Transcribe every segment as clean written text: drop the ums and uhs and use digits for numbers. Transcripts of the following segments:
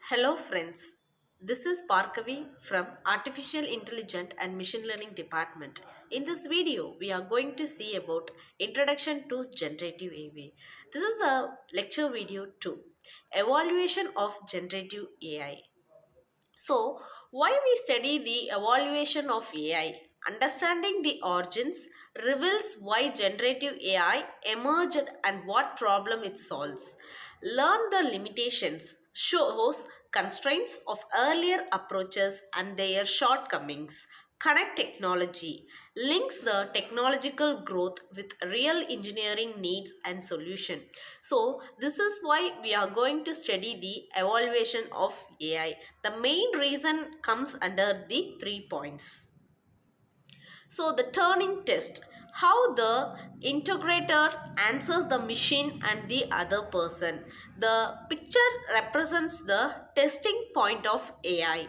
Hello friends, this is Parkavi from Artificial Intelligence and Machine Learning Department. In this video, we are going to see about Introduction to Generative AI. This is a lecture video 2, Evaluation of Generative AI. So, why we study the evaluation of AI? Understanding the origins reveals why generative AI emerged and what problem it solves. Learn the limitations, shows constraints of earlier approaches and their shortcomings. Connect technology, links the technological growth with real engineering needs and solution. So this is why we are going to study the evaluation of AI. The main reason comes under the 3 points. So the turning test, how the integrator answers the machine and the other person. The picture represents the testing point of AI.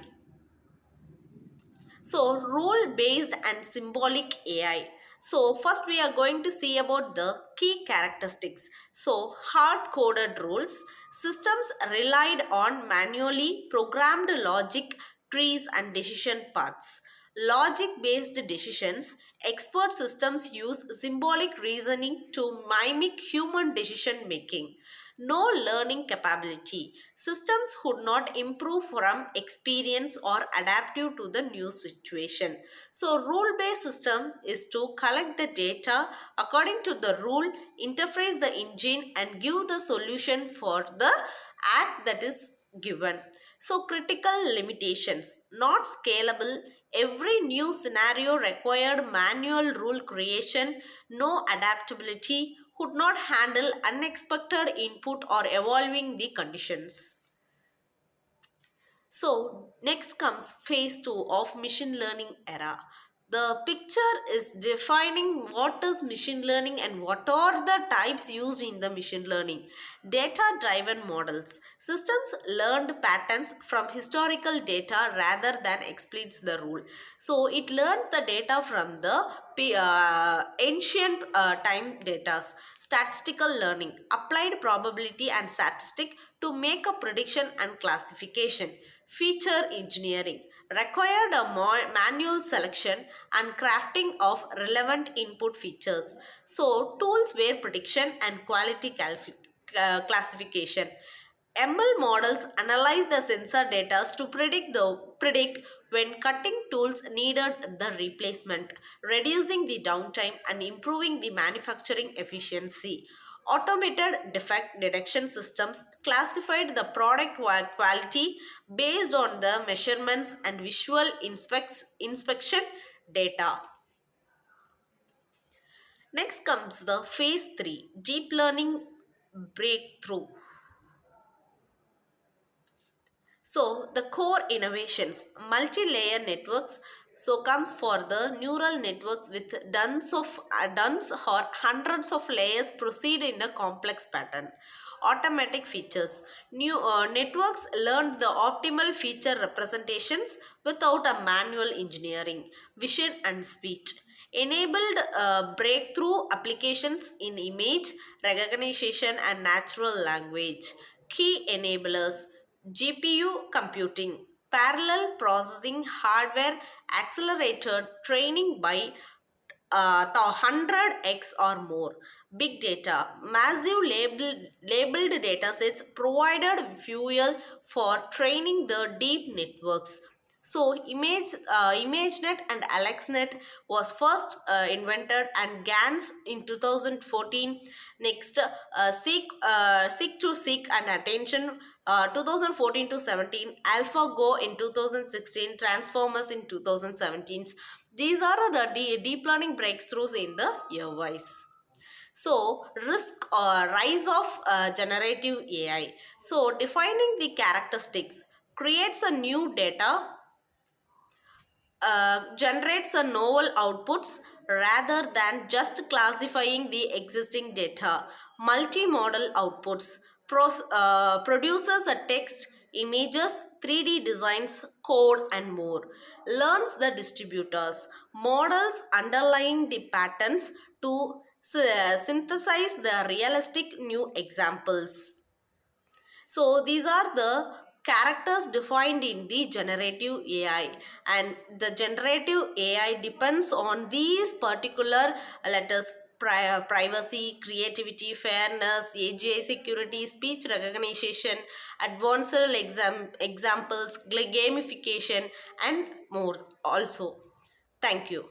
So, rule based and symbolic AI. So, first we are going to see about the key characteristics. So, hard coded rules. Systems relied on manually programmed logic, trees, and decision paths. Logic based decisions. Expert systems use symbolic reasoning to mimic human decision making. No learning capability. Systems would not improve from experience or adaptive to the new situation. So rule-based system is to collect the data according to the rule, interface the engine and give the solution for the act that is given. So critical limitations, not scalable. Every new scenario required manual rule creation, no adaptability, could not handle unexpected input or evolving the conditions. So next comes phase 2 of machine learning era. The picture is defining what is machine learning and what are the types used in the machine learning. Data driven models. Systems learned patterns from historical data rather than explicit the rule. So it learned the data from the ancient time data. Statistical learning. Applied probability and statistic to make a prediction and classification. Feature engineering required a manual selection and crafting of relevant input features. So, tools were prediction and quality classification. ML models analyze the sensor data to predict when cutting tools needed the replacement, reducing the downtime and improving the manufacturing efficiency. Automated defect detection systems classified the product quality based on the measurements and visual inspection data. Next comes the phase 3, deep learning breakthrough. So the core innovations, multi-layer networks, so comes for the neural networks with dozens or hundreds of layers proceed in a complex pattern. Automatic features. New networks learned the optimal feature representations without a manual engineering, vision and speech. Enabled breakthrough applications in image recognition and natural language. Key enablers, GPU computing, parallel processing hardware, accelerated training by the 100x or more. Big data, massive labeled data sets provided fuel for training the deep networks. So ImageNet and AlexNet was first invented and GANs in 2014. Next, Seek to Seek and Attention 2014 to 17. AlphaGo in 2016. Transformers in 2017. These are the deep learning breakthroughs in the year-wise. So, risk or rise of generative AI. So, defining the characteristics creates a new data, generates a novel outputs rather than just classifying the existing data. Multimodal outputs produces a text, images, 3D designs, code and more. Learns the distributors. Models underlying the patterns to synthesize the realistic new examples. So these are the characters defined in the generative AI, and the generative AI depends on these particular letters: privacy, creativity, fairness, AGI security, speech recognition, advanced examples, gamification, and more also. Thank you.